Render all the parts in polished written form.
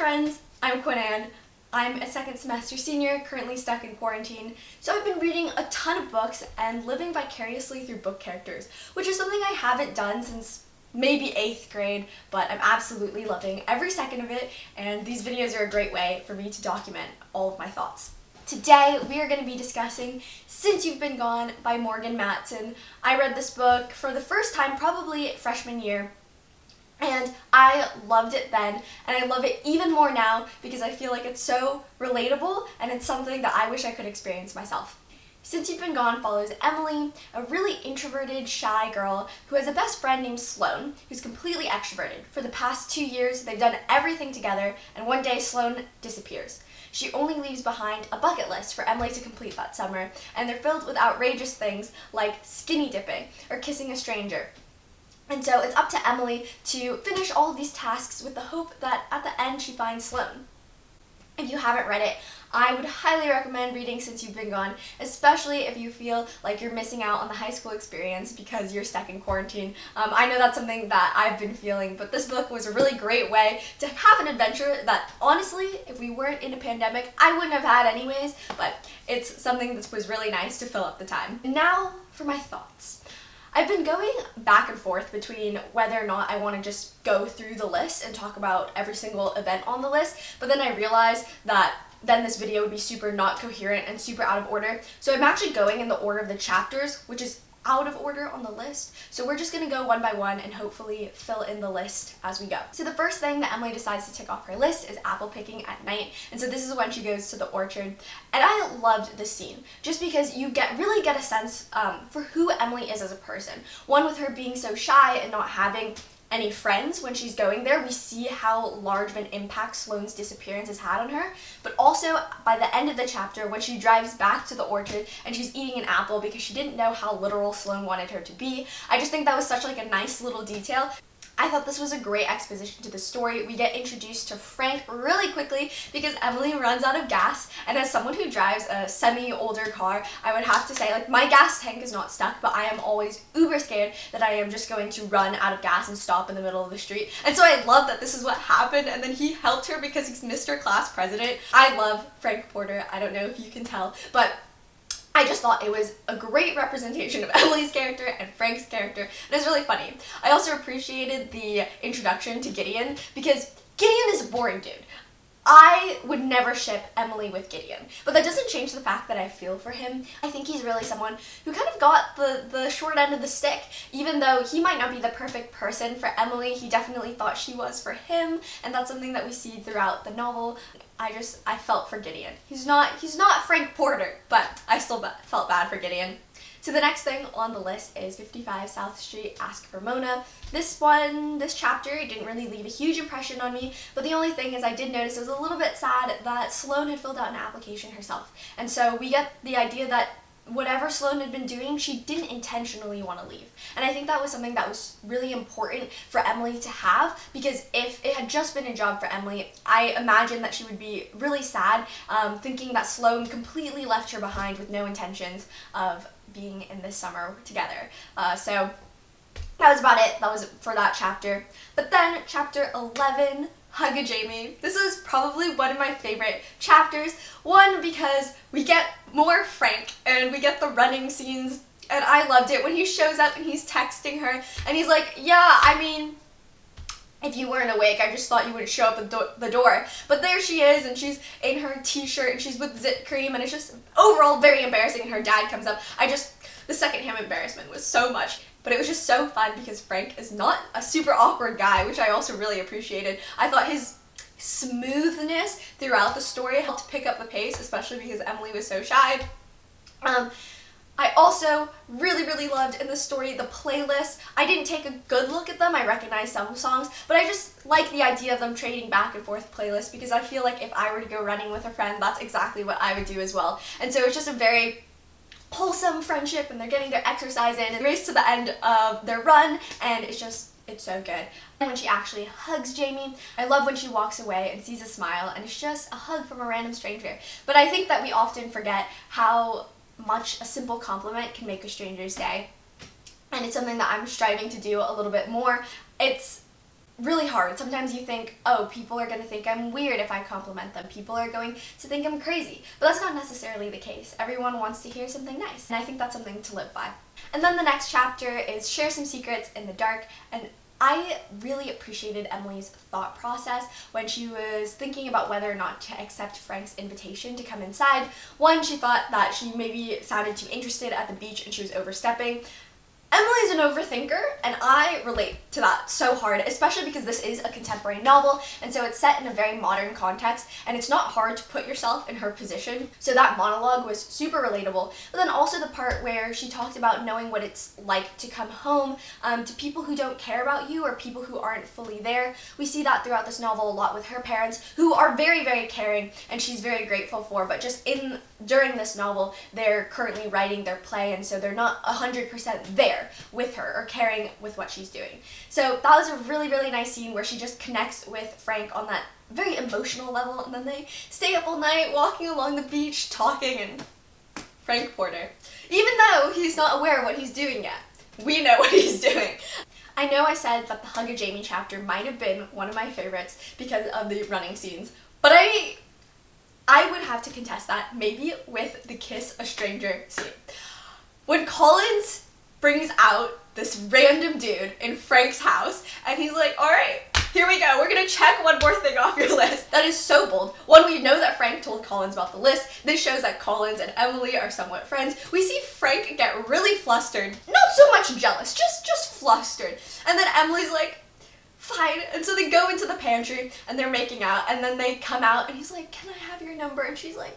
friends, I'm quynh-anh. I'm a second semester senior, currently stuck in quarantine, so I've been reading a ton of books and living vicariously through book characters, which is something I haven't done since maybe 8th grade, but I'm absolutely loving every second of it, and these videos are a great way for me to document all of my thoughts. Today, we are going to be discussing Since You've Been Gone by Morgan Matson. I read this book for the first time probably freshman year, and I loved it then, and I love it even more now because I feel like it's so relatable and it's something that I wish I could experience myself. Since You've Been Gone follows Emily, a really introverted, shy girl who has a best friend named Sloane, who's completely extroverted. For the past 2 years, they've done everything together, and one day Sloane disappears. She only leaves behind a bucket list for Emily to complete that summer, and they're filled with outrageous things like skinny dipping or kissing a stranger. And so it's up to Emily to finish all of these tasks with the hope that at the end she finds Sloane. If you haven't read it, I would highly recommend reading Since You've Been Gone, especially if you feel like you're missing out on the high school experience because you're stuck in quarantine. I know that's something that I've been feeling, but this book was a really great way to have an adventure that honestly, if we weren't in a pandemic, I wouldn't have had anyways, but it's something that was really nice to fill up the time. Now for my thoughts. I've been going back and forth between whether or not I want to just go through the list and talk about every single event on the list, but then I realized that then this video would be super not coherent and super out of order. So I'm actually going in the order of the chapters, which is out of order on the list. So we're just going to go one by one and hopefully fill in the list as we go. So the first thing that Emily decides to tick off her list is apple picking at night. And so this is when she goes to the orchard. And I loved this scene just because you really get a sense for who Emily is as a person. One, with her being so shy and not having any friends when she's going there. We see how large of an impact Sloane's disappearance has had on her, but also by the end of the chapter when she drives back to the orchard and she's eating an apple because she didn't know how literal Sloane wanted her to be. I just think that was such like a nice little detail. I thought this was a great exposition to the story. We get introduced to Frank really quickly because Emily runs out of gas, and as someone who drives a semi-older car, I would have to say, like, my gas tank is not stuck, but I am always uber scared that I am just going to run out of gas and stop in the middle of the street. And so I love that this is what happened, and then he helped her because he's Mr. Class President. I love Frank Porter. I don't know if you can tell, but I just thought it was a great representation of Emily's character and Frank's character, and it was really funny. I also appreciated the introduction to Gideon because Gideon is a boring dude. I would never ship Emily with Gideon, but that doesn't change the fact that I feel for him. I think he's really someone who kind of got the short end of the stick. Even though he might not be the perfect person for Emily, he definitely thought she was for him, and that's something that we see throughout the novel. I felt for Gideon. He's not Frank Porter, but I still felt bad for Gideon. So the next thing on the list is 55 South Street, Ask Ramona. This chapter didn't really leave a huge impression on me, but the only thing is I did notice it was a little bit sad that Sloane had filled out an application herself. And so we get the idea that whatever Sloane had been doing, she didn't intentionally want to leave. And I think that was something that was really important for Emily to have, because if it had just been a job for Emily, I imagine that she would be really sad, thinking that Sloane completely left her behind with no intentions of being in this summer together. So that was about it. That was for that chapter. But then chapter 11, Hugga Jamie. This is probably one of my favorite chapters. One, because we get more Frank and we get the running scenes, and I loved it when he shows up and he's texting her and he's like, yeah, I mean, if you weren't awake, I just thought you wouldn't show up at the door. But there she is, and she's in her t-shirt and she's with zit cream, and it's just overall very embarrassing, and her dad comes up. The secondhand embarrassment was so much. But it was just so fun because Frank is not a super awkward guy, which I also really appreciated. I thought his smoothness throughout the story helped pick up the pace, especially because Emily was so shy. I also really loved in the story the playlist. I didn't take a good look at them. I recognized some songs, but I just like the idea of them trading back and forth playlists because I feel like if I were to go running with a friend, that's exactly what I would do as well. And so it's just a very wholesome friendship, and they're getting their exercise in and race to the end of their run, and it's so good. And when she actually hugs Jamie, I love when she walks away and sees a smile, and it's just a hug from a random stranger. But I think that we often forget how much a simple compliment can make a stranger's day, and it's something that I'm striving to do a little bit more. It's really hard. Sometimes you think, oh, people are going to think I'm weird if I compliment them. People are going to think I'm crazy. But that's not necessarily the case. Everyone wants to hear something nice, and I think that's something to live by. And then the next chapter is Share Some Secrets in the Dark, and I really appreciated Emily's thought process when she was thinking about whether or not to accept Frank's invitation to come inside. One, she thought that she maybe sounded too interested at the beach and she was overstepping. Emily's an overthinker, and I relate to that so hard, especially because this is a contemporary novel, and so it's set in a very modern context, and it's not hard to put yourself in her position. So that monologue was super relatable. But then also the part where she talked about knowing what it's like to come home to people who don't care about you or people who aren't fully there. We see that throughout this novel a lot with her parents, who are very, very caring, and she's very grateful for, but just during this novel, they're currently writing their play, and so they're not 100% there with her or caring with what she's doing. So that was a really, really nice scene where she just connects with Frank on that very emotional level, and then they stay up all night walking along the beach talking, and Frank Porter, even though he's not aware of what he's doing yet, we know what he's doing. I know I said that the Hugga Jamie chapter might have been one of my favorites because of the running scenes, but I would have to contest that maybe with the Kiss a Stranger scene. When Collins brings out this random dude in Frank's house, and he's like, all right, here we go, we're gonna check one more thing off your list. That is so bold. One, we know that Frank told Collins about the list. This shows that Collins and Emily are somewhat friends. We see Frank get really flustered, not so much jealous, just flustered. And then Emily's like, fine. And so they go into the pantry and they're making out, and then they come out and he's like, can I have your number? And she's like,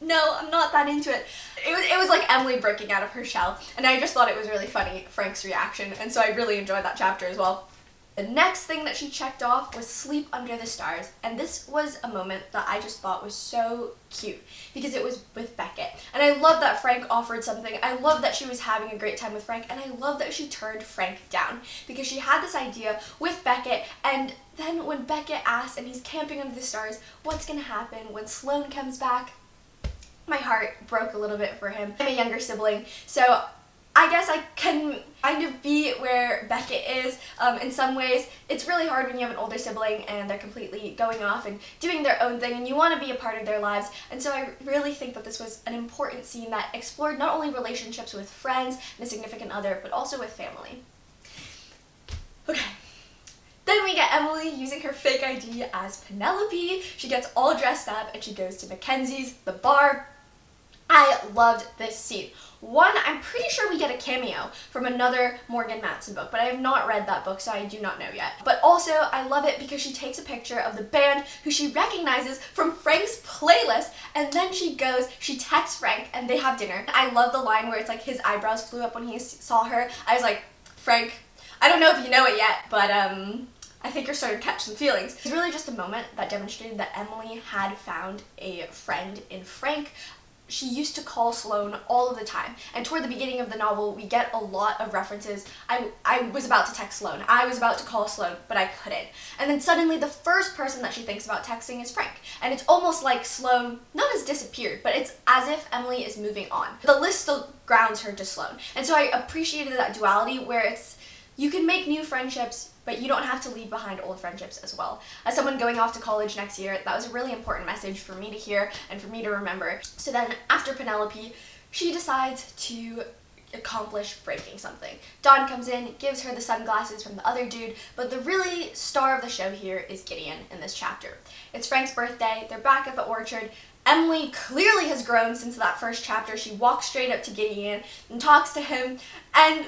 no, I'm not that into it. It was like Emily breaking out of her shell, and I just thought it was really funny, Frank's reaction, and so I really enjoyed that chapter as well. The next thing that she checked off was Sleep Under the Stars, and this was a moment that I just thought was so cute because it was with Beckett. And I love that Frank offered something. I love that she was having a great time with Frank, and I love that she turned Frank down because she had this idea with Beckett, and then when Beckett asked, and he's camping under the stars, what's gonna happen when Sloane comes back? My heart broke a little bit for him. I'm a younger sibling, so I guess I can kind of be where Beckett is in some ways. It's really hard when you have an older sibling and they're completely going off and doing their own thing, and you want to be a part of their lives. And so I really think that this was an important scene that explored not only relationships with friends and a significant other, but also with family. Okay. Then we get Emily using her fake ID as Penelope. She gets all dressed up and she goes to Mackenzie's, the bar. I loved this scene. One, I'm pretty sure we get a cameo from another Morgan Matson book, but I have not read that book, so I do not know yet. But also, I love it because she takes a picture of the band who she recognizes from Frank's playlist, and then she texts Frank, and they have dinner. I love the line where it's like his eyebrows flew up when he saw her. I was like, Frank, I don't know if you know it yet, but I think you're starting to catch some feelings. It's really just a moment that demonstrated that Emily had found a friend in Frank. She used to call Sloane all of the time, and toward the beginning of the novel we get a lot of references. I was about to text Sloane, I was about to call Sloane, but I couldn't. And then suddenly the first person that she thinks about texting is Frank, and it's almost like Sloane not has disappeared, but it's as if Emily is moving on. The list still grounds her to Sloane, and so I appreciated that duality where it's, you can make new friendships, but you don't have to leave behind old friendships as well. As someone going off to college next year, that was a really important message for me to hear and for me to remember. So then after Penelope, she decides to accomplish breaking something. Dawn comes in, gives her the sunglasses from the other dude, but the really star of the show here is Gideon in this chapter. It's Frank's birthday, they're back at the orchard. Emily clearly has grown since that first chapter. She walks straight up to Gideon and talks to him, and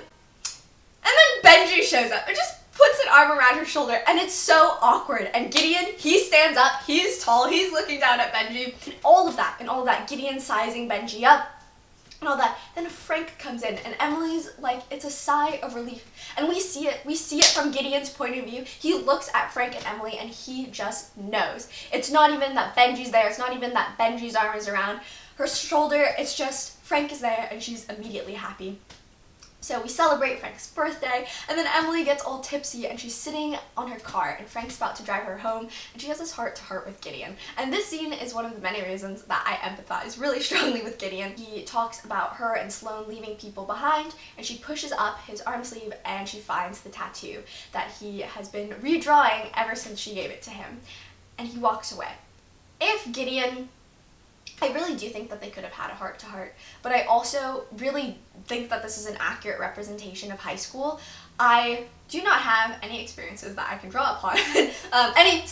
then Benji shows up and just puts an arm around her shoulder, and it's so awkward. And Gideon, he stands up, he's tall, he's looking down at Benji, and all of that, Gideon sizing Benji up, and all that. Then Frank comes in, and Emily's like, it's a sigh of relief. And we see it from Gideon's point of view. He looks at Frank and Emily, and he just knows. It's not even that Benji's there, it's not even that Benji's arm is around her shoulder, it's just Frank is there, and she's immediately happy. So we celebrate Frank's birthday, and then Emily gets all tipsy and she's sitting on her car and Frank's about to drive her home, and she has this heart-to-heart with Gideon. And this scene is one of the many reasons that I empathize really strongly with Gideon. He talks about her and Sloane leaving people behind, and she pushes up his arm sleeve and she finds the tattoo that he has been redrawing ever since she gave it to him. And he walks away. If Gideon... I really do think that they could have had a heart-to-heart, but I also really think that this is an accurate representation of high school. I do not have any experiences that I can draw upon. I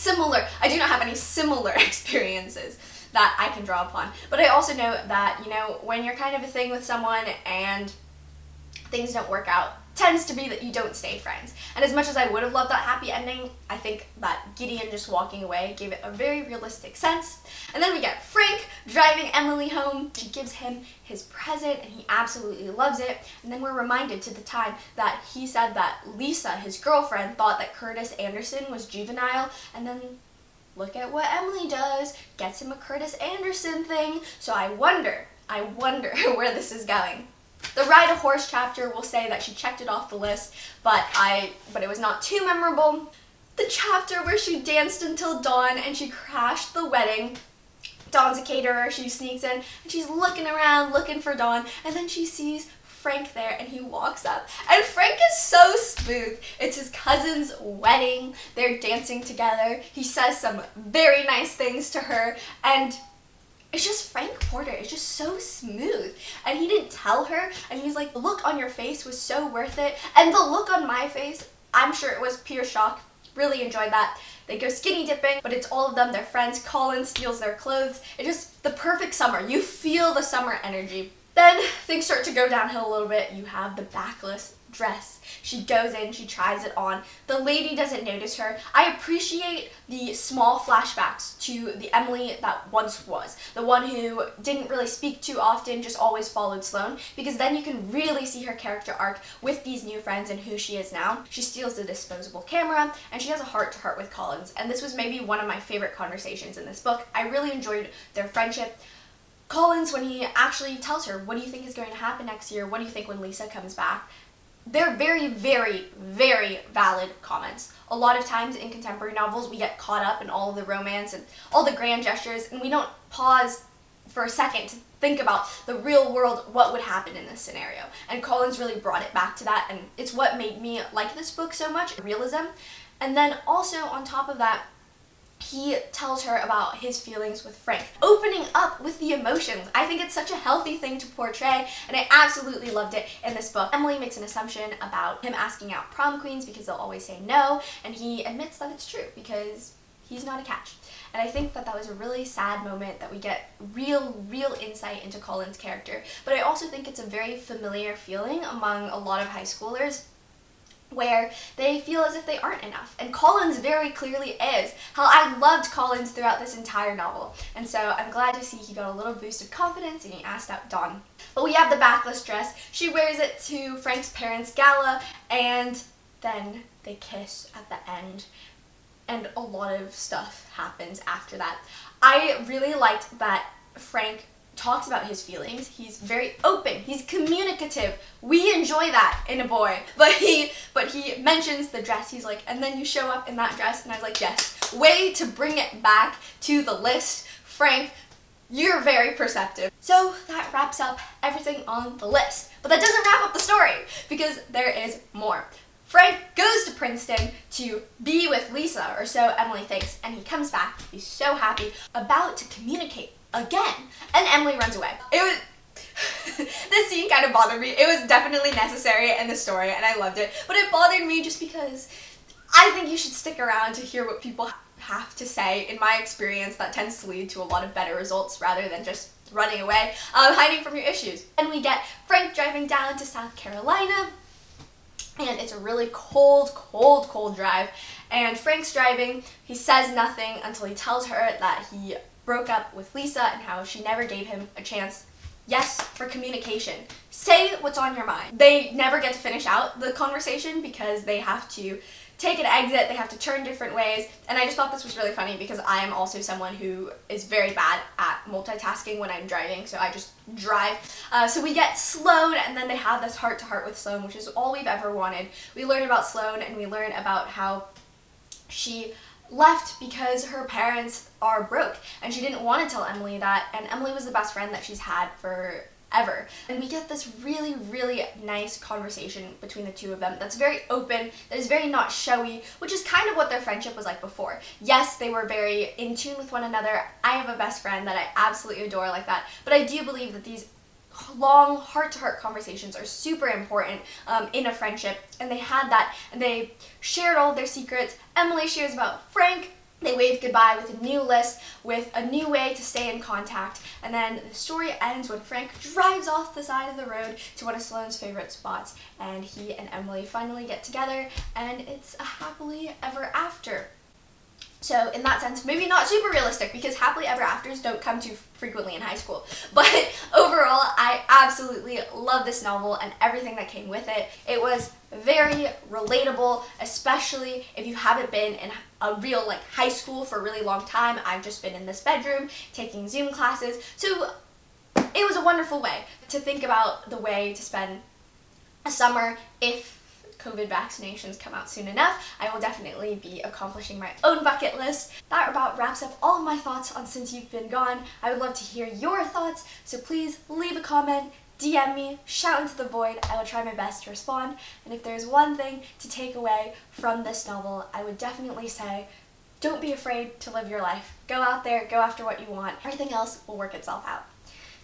do not have any similar experiences that I can draw upon. But I also know that, you know, when you're kind of a thing with someone and things don't work out, tends to be that you don't stay friends. And as much as I would have loved that happy ending, I think that Gideon just walking away gave it a very realistic sense. And then we get Frank driving Emily home. She gives him his present and he absolutely loves it. And then we're reminded to the time that he said that Lisa, his girlfriend, thought that Curtis Anderson was juvenile, and then look at what Emily does, gets him a Curtis Anderson thing. So I wonder where this is going. The Ride a Horse chapter will say that she checked it off the list, but it was not too memorable. The chapter where she danced until dawn and she crashed the wedding. Dawn's a caterer, she sneaks in and she's looking around looking for Dawn, and then she sees Frank there and he walks up. And Frank is so smooth. It's his cousin's wedding. They're dancing together. He says some very nice things to her, and it's just Frank Porter. It's just so smooth. And he didn't tell her, and he's like, the look on your face was so worth it. And the look on my face, I'm sure it was pure shock. Really enjoyed that. They go skinny dipping, but it's all of them, their friends. Colin steals their clothes. It's just the perfect summer. You feel the summer energy. Then things start to go downhill a little bit. You have the backless dress. She goes in, she tries it on. The lady doesn't notice her. I appreciate the small flashbacks to the Emily that once was. The one who didn't really speak too often, just always followed Sloane, because then you can really see her character arc with these new friends and who she is now. She steals the disposable camera, and she has a heart-to-heart with Collins. And this was maybe one of my favorite conversations in this book. I really enjoyed their friendship. Collins, when he actually tells her, what do you think is going to happen next year? What do you think when Lisa comes back? They're very, very, very valid comments. A lot of times in contemporary novels, we get caught up in all of the romance and all the grand gestures, and we don't pause for a second to think about the real world, what would happen in this scenario. And Collins really brought it back to that, and it's what made me like this book so much, realism. And then also on top of that, he tells her about his feelings with Frank, opening up with the emotions. I think it's such a healthy thing to portray, and I absolutely loved it in this book. Emily makes an assumption about him asking out prom queens because they'll always say no, and he admits that it's true because he's not a catch. And I think that that was a really sad moment that we get real insight into Colin's character. But I also think it's a very familiar feeling among a lot of high schoolers, where they feel as if they aren't enough. And Collins very clearly is. Hell, I loved Collins throughout this entire novel. And so I'm glad to see he got a little boost of confidence and he asked out Dawn. But we have the backless dress. She wears it to Frank's parents' gala, and then they kiss at the end. And a lot of stuff happens after that. I really liked that Frank talks about his feelings. He's very open. He's communicative. We enjoy that in a boy. But he mentions the dress. He's like, and then you show up in that dress. And I was like, yes. Way to bring it back to the list. Frank, you're very perceptive. So that wraps up everything on the list. But that doesn't wrap up the story, because there is more. Frank goes to Princeton to be with Lisa, or so Emily thinks, and he comes back. He's so happy, about to communicate again, and Emily runs away. This scene kind of bothered me. It was definitely necessary in the story, and I loved it, but it bothered me just because I think you should stick around to hear what people have to say. In my experience, that tends to lead to a lot of better results rather than just running away, hiding from your issues. And we get Frank driving down to South Carolina, and it's a really cold drive, and Frank's driving. He says nothing until he tells her that he broke up with Lisa and how she never gave him a chance. Yes, for communication. Say what's on your mind. They never get to finish out the conversation because they have to take an exit, they have to turn different ways, and I just thought this was really funny because I am also someone who is very bad at multitasking when I'm driving, so I just drive. So we get Sloane, and then they have this heart-to-heart with Sloane, which is all we've ever wanted. We learn about Sloane, and we learn about how she left because her parents are broke, and she didn't want to tell Emily that, and Emily was the best friend that she's had forever. And we get this really, really nice conversation between the two of them that's very open, that is very not showy, which is kind of what their friendship was like before. Yes, they were very in tune with one another. I have a best friend that I absolutely adore like that, but I do believe that these long heart-to-heart conversations are super important in a friendship, and they had that, and they shared all of their secrets. Emily shares about Frank. They wave goodbye with a new list, with a new way to stay in contact, and then the story ends when Frank drives off the side of the road to one of Sloane's favorite spots, and he and Emily finally get together, and it's a happily ever after. So in that sense, maybe not super realistic because happily ever afters don't come too frequently in high school. But overall, I absolutely love this novel and everything that came with it. It was very relatable, especially if you haven't been in a real high school for a really long time. I've just been in this bedroom taking Zoom classes. So it was a wonderful way to think about the way to spend a summer. If COVID vaccinations come out soon enough, I will definitely be accomplishing my own bucket list. That about wraps up all of my thoughts on Since You've Been Gone. I would love to hear your thoughts, so please leave a comment, DM me, shout into the void. I will try my best to respond. And if there's one thing to take away from this novel, I would definitely say, don't be afraid to live your life. Go out there, go after what you want. Everything else will work itself out.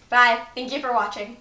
Bye. Thank you for watching.